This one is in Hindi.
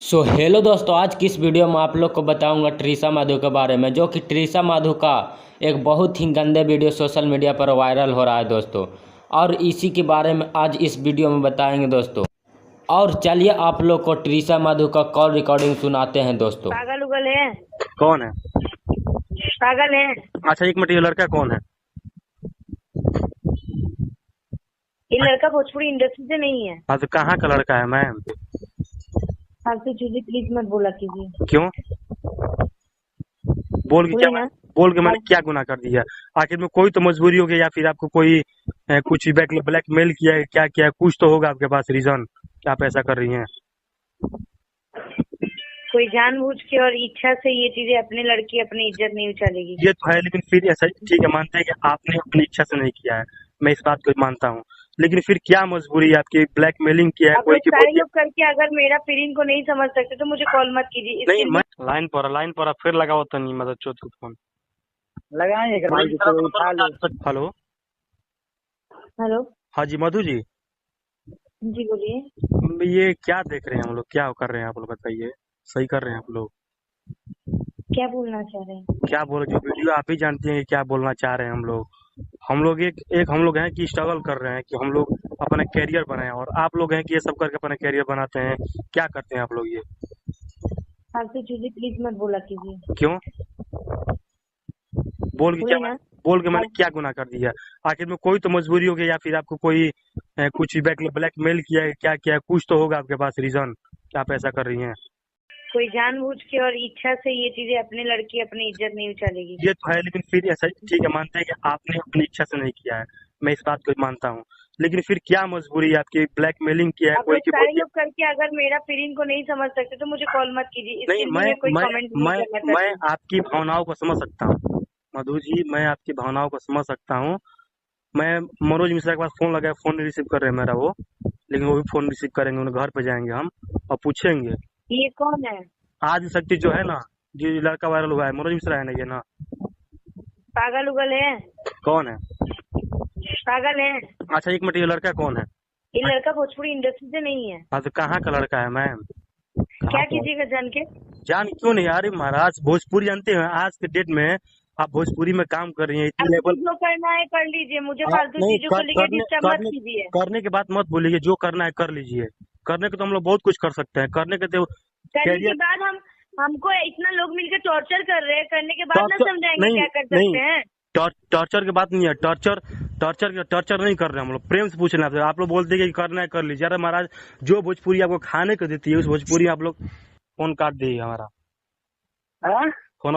हेलो दोस्तों, आज की इस वीडियो में आप लोग को बताऊंगा ट्रीसा माधो के बारे में, जो कि ट्रीसा माधो का एक बहुत ही गंदे वीडियो सोशल मीडिया पर वायरल हो रहा है दोस्तों। और इसी के बारे में आज इस वीडियो में बताएंगे दोस्तों। और चलिए आप लोग को ट्रीसा माधो का कॉल रिकॉर्डिंग सुनाते हैं दोस्तों। पागल उगल है। कौन है? पागल है। अच्छा, एक मिनट, ये लड़का कौन है? ये लड़का भोजपुरी इंडस्ट्री से नहीं है। हाँ, तो कहाँ का लड़का है मैम? फालतू चीजें प्लीज मत बोला कीजिए। क्यों? बोल के बोले क्या ना। बोल के मैंने क्या गुनाह कर दिया? आखिर में कोई तो मजबूरी हो गई, या फिर आपको कोई कुछ ब्लैकमेल किया है? क्या किया है? कुछ तो होगा आपके पास रीजन कि आप ऐसा कर रही हैं। कोई जानबूझ के और इच्छा से ये चीजें अपने लड़की अपनी इज्जत नहीं उछालेगी। ये तो है, लेकिन फिर ऐसा ठीक है, मानते हैं कि आपने अपनी इच्छा से नहीं किया है, मैं इस बात को मानता हूँ। लेकिन फिर क्या मजबूरी है आपकी? ब्लैकमेलिंग किया है आप कोई लोग की? सारे लोग करके अगर मेरा फीलिंग को नहीं समझ सकते तो मुझे कॉल मत कीजिए। इसके नहीं, लिए मैं लाइन पर फिर लगाओ तो नहीं, मतलब चोट को फोन लगाएंगे उठा लो। हेलो। हेलो। हाँ जी, मधु जी, जी बोलिए। ये क्या देख रहे हैं हम लोग? क्या कर रहे हैं आप लोग, बताइए। सही कर रहे हैं आप लोग? क्या बोलना चाह रहे हैं? क्या बोल, जो वीडियो आप ही जानते हैं कि क्या बोलना चाह रहे हैं हम लोग एक हम लोग हैं कि स्ट्रगल कर रहे हैं कि हम लोग अपना कैरियर बनाए, और आप लोग हैं कि ये सब करके अपना कैरियर बनाते हैं। क्या करते हैं आप लोग ये? फालतू चीजें प्लीज मत बोला कीजिए। क्यों? बोल के बोले क्या ना। बोल के मैंने क्या गुनाह कर दिया? आखिर में कोई तो मजबूरी हो गई, या फिर आपको कोई कुछ ब्लैकमेल किया है? क्या किया है? कुछ तो होगा आपके पास रीजन कि आप ऐसा कर रही हैं। कोई जानबूझ के और इच्छा से ये चीजें अपने लड़की अपनी इज्जत नहीं उछालेगी। ये तो है, लेकिन फिर ऐसा ठीक है, मानते हैं कि आपने अपनी इच्छा से नहीं किया है, मैं इस बात को मानता हूँ। लेकिन फिर क्या मजबूरी है आपकी? ब्लैकमेलिंग किया है आप कोई लोग की? सारे लोग करके अगर मेरा फीलिंग को नहीं समझ सकते तो मुझे कॉल मत कीजिए। इसके नहीं, लिए मैं मैं कोई मैं कमेंट नहीं मैं करना मैं चाहती। आपकी भावनाओं को समझ सकता हूँ मधु जी, मैं आपकी भावनाओं को समझ सकता हूँ। मैं मनोज मिश्रा के पास फोन लगाया, फोन नहीं रिसीव कर रहे हैं मेरा वो, लेकिन वो भी फोन रिसीव करेंगे, उन्हें घर पे जाएंगे हम और पूछेंगे। ये कौन है? आज शक्ति जो है ना, जो लड़का वायरल हुआ है, मनोज मिश्रा है ना ये ना? पागल उगल है। कौन है? पागल है। अच्छा, एक मिनट, ये लड़का कौन है? ये लड़का भोजपुरी इंडस्ट्री से नहीं है। हाँ, तो कहाँ का लड़का है मैम? क्या कीजिएगा जान के? जान क्यों नहीं? अरे महाराज, भोजपुरी जानते हैं, आज के डेट में आप भोजपुरी में काम कर रही हैं, इतनी आपको लेवल। जो करना है कर लीजिए। मुझे फालतू नहीं, चीजों को लेकर डिस्टर्ब मत कीजिए। करने के बाद मत बोलिए, जो करना है कर लीजिए। करने के तो हम लोग बहुत कुछ कर सकते हैं, करने के तो करने के कैरियर। बाद हमको इतना लोग मिलकर टॉर्चर कर रहे हैं, करने के बाद ना टॉर्चर समझाएंगे नहीं, क्या कर नहीं, सकते हैं। टॉर्चर की बात नहीं है। टॉर्चर नहीं कर रहे हम लोग, प्रेम से पूछ रहे हैं आपसे। आप लोग बोलते हैं कि करना है कर लीजिए। अरे महाराज, जो भोजपुरी आपको खाने को देती है, उस भोजपुरी आप लोग फोन काट दिए हमारा। हाँ?